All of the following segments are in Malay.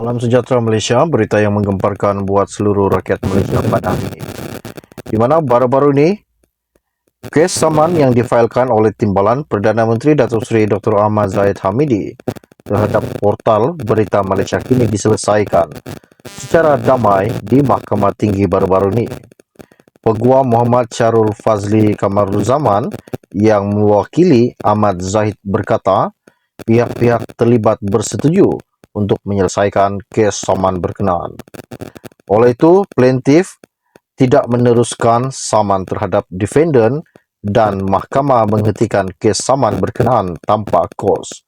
Salam sejahtera Malaysia, berita yang menggemparkan buat seluruh rakyat Malaysia pada hari ini. Di mana baru-baru ini, kes saman yang difailkan oleh Timbalan Perdana Menteri Datuk Seri Dr. Ahmad Zahid Hamidi terhadap portal Berita Malaysia Kini diselesaikan secara damai di Mahkamah Tinggi baru-baru ini. Peguam Muhammad Syarul Fazli Kamaruzaman yang mewakili Ahmad Zahid berkata, pihak-pihak terlibat bersetuju untuk menyelesaikan kes saman berkenaan. Oleh itu, plaintiff tidak meneruskan saman terhadap defendant dan mahkamah menghentikan kes saman berkenaan tanpa kos.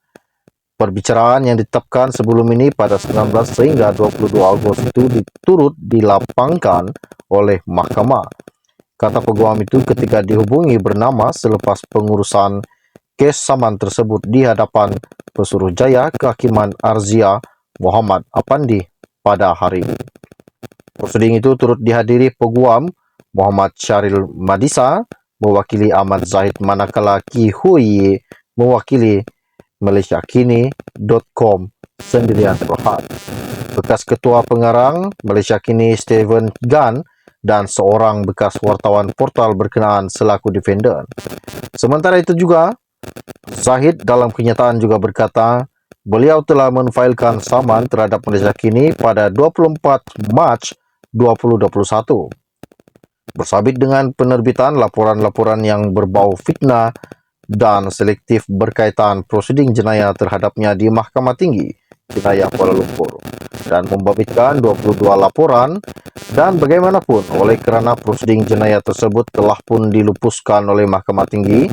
Perbicaraan yang ditetapkan sebelum ini pada 19 sehingga 22 Ogos itu turut dilapangkan oleh mahkamah. Kata peguam itu ketika dihubungi bernama selepas pengurusan kes saman tersebut di hadapan Pesuruhjaya Kehakiman Arzia Muhammad Apandi pada hari ini. Prosiding itu turut dihadiri peguam Muhammad Syaril Madisa mewakili Ahmad Zahid, manakala Ki Hui mewakili MalaysiaKini.com sendirian Berhad. Bekas Ketua Pengarang Malaysia Kini Stephen Gan dan seorang bekas wartawan portal berkenaan selaku defendant. Sementara itu juga, Zahid dalam kenyataan juga berkata, beliau telah menfailkan saman terhadap Malaysia Kini pada 24 Mac 2021. Bersabit dengan penerbitan laporan-laporan yang berbau fitnah dan selektif berkaitan prosiding jenayah terhadapnya di Mahkamah Tinggi Jenayah Kuala Lumpur dan membabitkan 22 laporan, dan bagaimanapun oleh kerana prosiding jenayah tersebut telah pun dilupuskan oleh Mahkamah Tinggi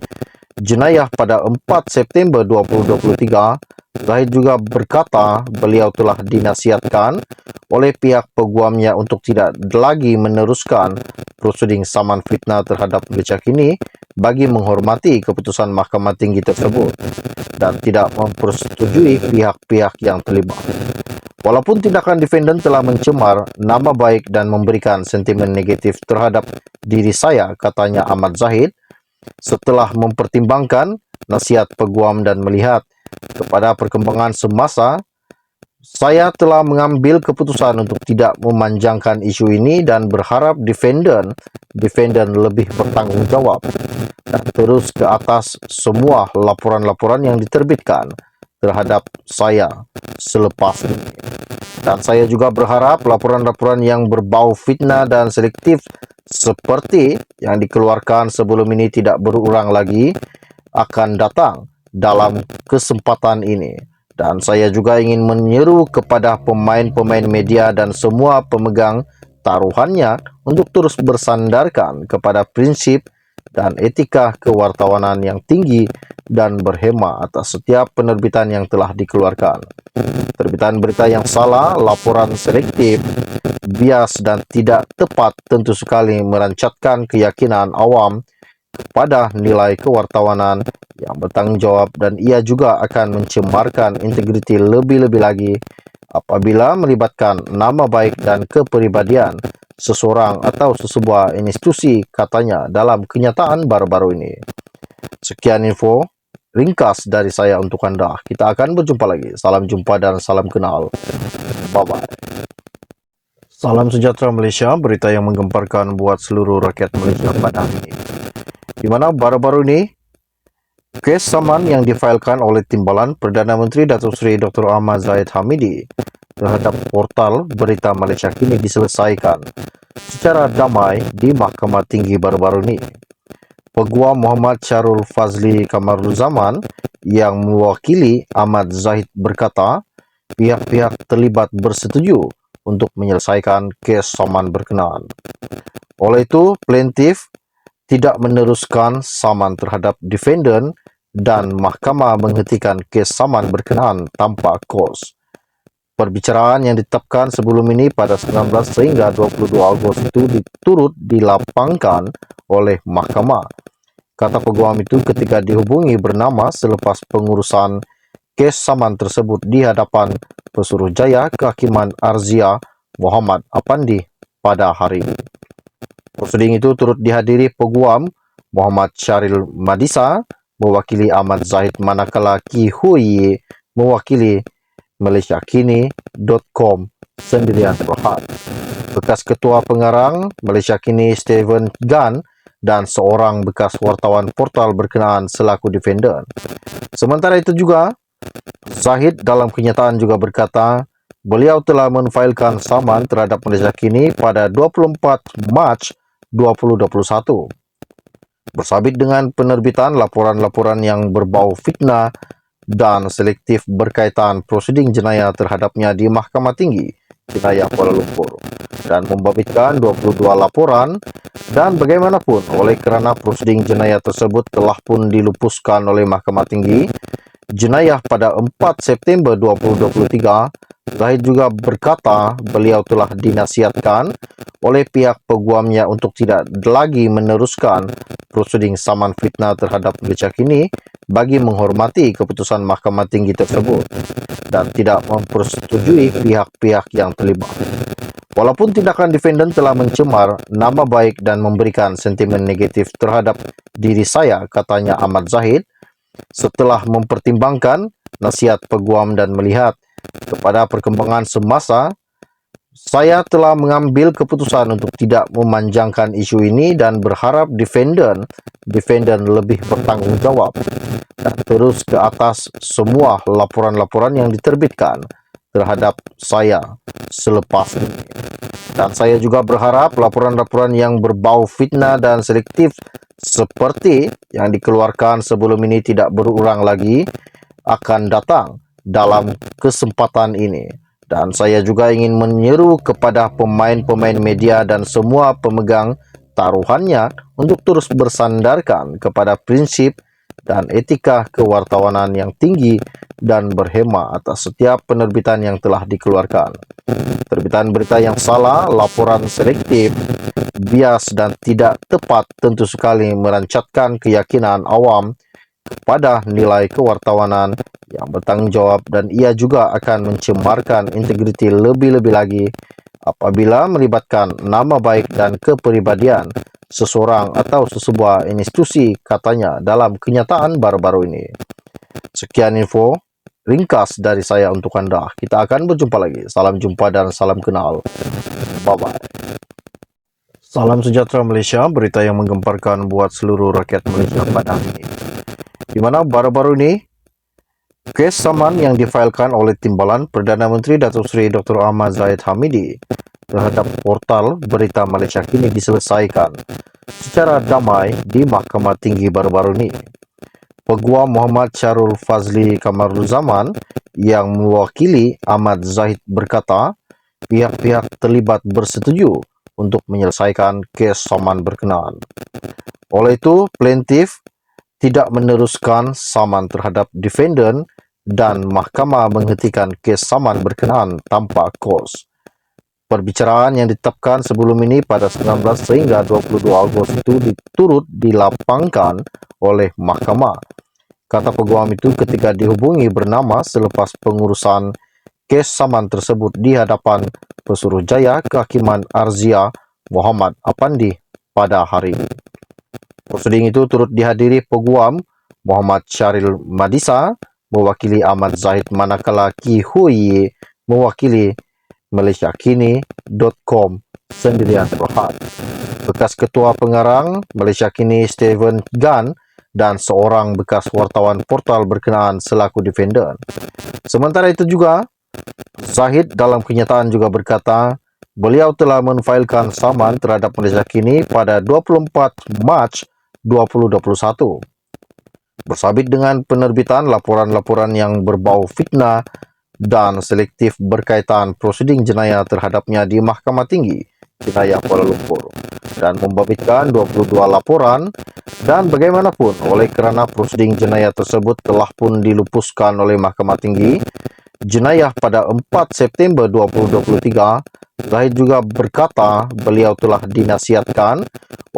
Jenayah pada 4 September 2023, Zahid juga berkata beliau telah dinasihatkan oleh pihak peguamnya untuk tidak lagi meneruskan prosiding saman fitnah terhadap Malaysia Kini bagi menghormati keputusan Mahkamah Tinggi tersebut dan tidak mempersetujui pihak-pihak yang terlibat. Walaupun tindakan defendant telah mencemar nama baik dan memberikan sentimen negatif terhadap diri saya, katanya Ahmad Zahid, setelah mempertimbangkan nasihat peguam dan melihat kepada perkembangan semasa, saya telah mengambil keputusan untuk tidak memanjangkan isu ini dan berharap defendant lebih bertanggungjawab dan terus ke atas semua laporan-laporan yang diterbitkan terhadap saya selepas ini. Dan saya juga berharap laporan-laporan yang berbau fitnah dan selektif seperti yang dikeluarkan sebelum ini tidak berulang lagi akan datang dalam kesempatan ini. Dan saya juga ingin menyeru kepada pemain-pemain media dan semua pemegang taruhannya untuk terus bersandarkan kepada prinsip dan etika kewartawanan yang tinggi dan berhema atas setiap penerbitan yang telah dikeluarkan. Terbitan berita yang salah, laporan selektif, bias dan tidak tepat tentu sekali merancatkan keyakinan awam kepada nilai kewartawanan yang bertanggungjawab, dan ia juga akan mencemarkan integriti lebih-lebih lagi apabila melibatkan nama baik dan kepribadian seseorang atau sesebuah institusi, katanya dalam kenyataan baru-baru ini. Sekian info ringkas dari saya untuk anda. Kita akan berjumpa lagi. Salam jumpa dan salam kenal. Bye-bye. Salam sejahtera Malaysia, berita yang menggemparkan buat seluruh rakyat Malaysia pada hari ini. Di mana baru-baru ini, kes saman yang difailkan oleh Timbalan Perdana Menteri Datuk Seri Dr. Ahmad Zahid Hamidi terhadap portal Berita Malaysia Kini diselesaikan secara damai di Mahkamah Tinggi baru-baru ini. Peguam Muhammad Syarul Fazli Kamaruzaman yang mewakili Ahmad Zahid berkata, pihak-pihak terlibat bersetuju untuk menyelesaikan kes saman berkenaan. Oleh itu, plaintiff tidak meneruskan saman terhadap defendant dan mahkamah menghentikan kes saman berkenaan tanpa kos. Perbicaraan yang ditetapkan sebelum ini pada 19 sehingga 22 Ogos itu turut dilapangkan oleh mahkamah. Kata peguam itu ketika dihubungi bernama selepas pengurusan kes saman tersebut di hadapan Pesuruhjaya Kehakiman Arzia Muhammad Apandi pada hari ini. Prosiding itu turut dihadiri peguam Muhammad Syaril Madisa mewakili Ahmad Zahid, manakala Ki Hui mewakili MalaysiaKini.com malaysiakini.com sendirian terhad. Bekas Ketua Pengarang Malaysia Kini Stephen Gan dan seorang bekas wartawan portal berkenaan selaku defendant. Sementara itu juga, Zahid dalam kenyataan juga berkata, beliau telah menfailkan saman terhadap Malaysia Kini pada 24 Mac 2021. Bersabit dengan penerbitan laporan-laporan yang berbau fitnah dan selektif berkaitan prosiding jenayah terhadapnya di Mahkamah Tinggi Jenayah Kuala Lumpur dan membabitkan 22 laporan, dan bagaimanapun oleh kerana prosiding jenayah tersebut telah pun dilupuskan oleh Mahkamah Tinggi Jenayah pada 4 September 2023, Zahid juga berkata beliau telah dinasihatkan oleh pihak peguamnya untuk tidak lagi meneruskan prosiding saman fitnah terhadap Malaysia Kini bagi menghormati keputusan Mahkamah Tinggi tersebut dan tidak mempersetujui pihak-pihak yang terlibat. Walaupun tindakan defendant telah mencemar nama baik dan memberikan sentimen negatif terhadap diri saya, katanya Ahmad Zahid, setelah mempertimbangkan nasihat peguam dan melihat kepada perkembangan semasa, saya telah mengambil keputusan untuk tidak memanjangkan isu ini dan berharap defendant lebih bertanggungjawab dan terus ke atas semua laporan-laporan yang diterbitkan terhadap saya selepas ini. Dan saya juga berharap laporan-laporan yang berbau fitnah dan selektif seperti yang dikeluarkan sebelum ini tidak berulang lagi akan datang dalam kesempatan ini. Dan saya juga ingin menyeru kepada pemain-pemain media dan semua pemegang taruhannya untuk terus bersandarkan kepada prinsip dan etika kewartawanan yang tinggi dan berhema atas setiap penerbitan yang telah dikeluarkan. Terbitan berita yang salah, laporan selektif, bias dan tidak tepat tentu sekali merancatkan keyakinan awam pada nilai kewartawanan yang bertanggungjawab, dan ia juga akan mencemarkan integriti lebih-lebih lagi apabila melibatkan nama baik dan kepribadian seseorang atau sesebuah institusi, katanya dalam kenyataan baru-baru ini. Sekian info ringkas dari saya untuk anda. Kita akan berjumpa lagi. Salam jumpa dan salam kenal. Bye-bye. Salam sejahtera Malaysia, berita yang menggemparkan buat seluruh rakyat Malaysia pada hari ini. Di mana baru-baru ini, kes saman yang difailkan oleh Timbalan Perdana Menteri Datuk Seri Dr. Ahmad Zahid Hamidi terhadap portal Berita Malaysia Kini diselesaikan secara damai di Mahkamah Tinggi baru-baru ini. Peguam Muhammad Syarul Fazli Kamaruzzaman yang mewakili Ahmad Zahid berkata, pihak-pihak terlibat bersetuju untuk menyelesaikan kes saman berkenaan. Oleh itu, plaintiff tidak meneruskan saman terhadap defendant dan mahkamah menghentikan kes saman berkenaan tanpa kos. Perbicaraan yang ditetapkan sebelum ini pada 19 sehingga 22 Ogos itu turut dilapangkan oleh mahkamah. Kata peguam itu ketika dihubungi bernama selepas pengurusan kes saman tersebut di hadapan Pesuruhjaya Kehakiman Arzia Muhammad Apandi pada hari ini. Prosiding itu turut dihadiri peguam Muhammad Syaril Madisa mewakili Ahmad Zahid, manakala Ki Hui mewakili malaysiakini.com sendirian terhad. Bekas Ketua Pengarang Malaysia Kini Stephen Gan dan seorang bekas wartawan portal berkenaan selaku defendant. Sementara itu juga, Zahid dalam kenyataan juga berkata, beliau telah menfailkan saman terhadap Malaysia Kini pada 24 Mac 2021. Bersabit dengan penerbitan laporan-laporan yang berbau fitnah dan selektif berkaitan prosiding jenayah terhadapnya di Mahkamah Tinggi Jenayah Kuala Lumpur dan membabitkan 22 laporan, dan bagaimanapun oleh kerana prosiding jenayah tersebut telah pun dilupuskan oleh Mahkamah Tinggi Jenayah pada 4 September 2023, Zahid juga berkata beliau telah dinasihatkan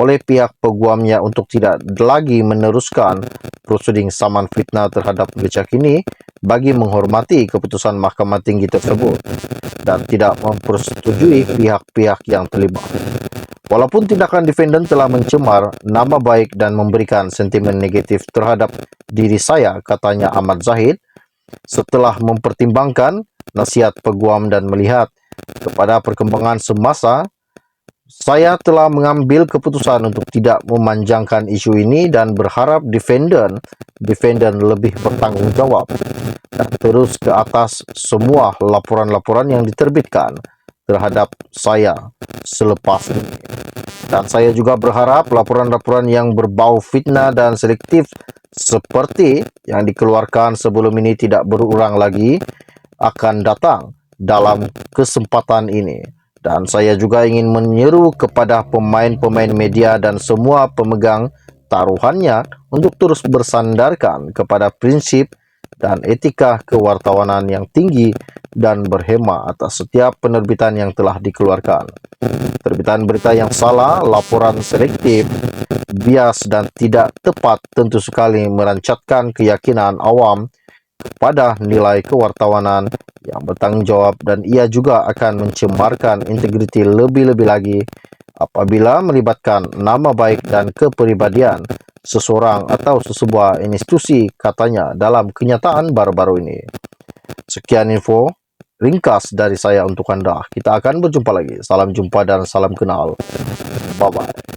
oleh pihak peguamnya untuk tidak lagi meneruskan prosiding saman fitnah terhadap Malaysia Kini bagi menghormati keputusan Mahkamah Tinggi tersebut dan tidak mempersetujui pihak-pihak yang terlibat. Walaupun tindakan defendant telah mencemar nama baik dan memberikan sentimen negatif terhadap diri saya, katanya Ahmad Zahid, setelah mempertimbangkan nasihat peguam dan melihat kepada perkembangan semasa, saya telah mengambil keputusan untuk tidak memanjangkan isu ini dan berharap defendant lebih bertanggungjawab dan terus ke atas semua laporan-laporan yang diterbitkan terhadap saya selepas ini. Dan saya juga berharap laporan-laporan yang berbau fitnah dan selektif seperti yang dikeluarkan sebelum ini tidak berulang lagi akan datang dalam kesempatan ini. Dan saya juga ingin menyeru kepada pemain-pemain media dan semua pemegang taruhannya untuk terus bersandarkan kepada prinsip dan etika kewartawanan yang tinggi dan berhema atas setiap penerbitan yang telah dikeluarkan. Terbitan berita yang salah, laporan selektif, bias dan tidak tepat tentu sekali merancatkan keyakinan awam pada nilai kewartawanan yang bertanggungjawab, dan ia juga akan mencemarkan integriti lebih-lebih lagi apabila melibatkan nama baik dan kepribadian seseorang atau sesebuah institusi, katanya dalam kenyataan baru-baru ini. Sekian info ringkas dari saya untuk Anda. Kita akan berjumpa lagi. Salam jumpa dan salam kenal. Bye-bye.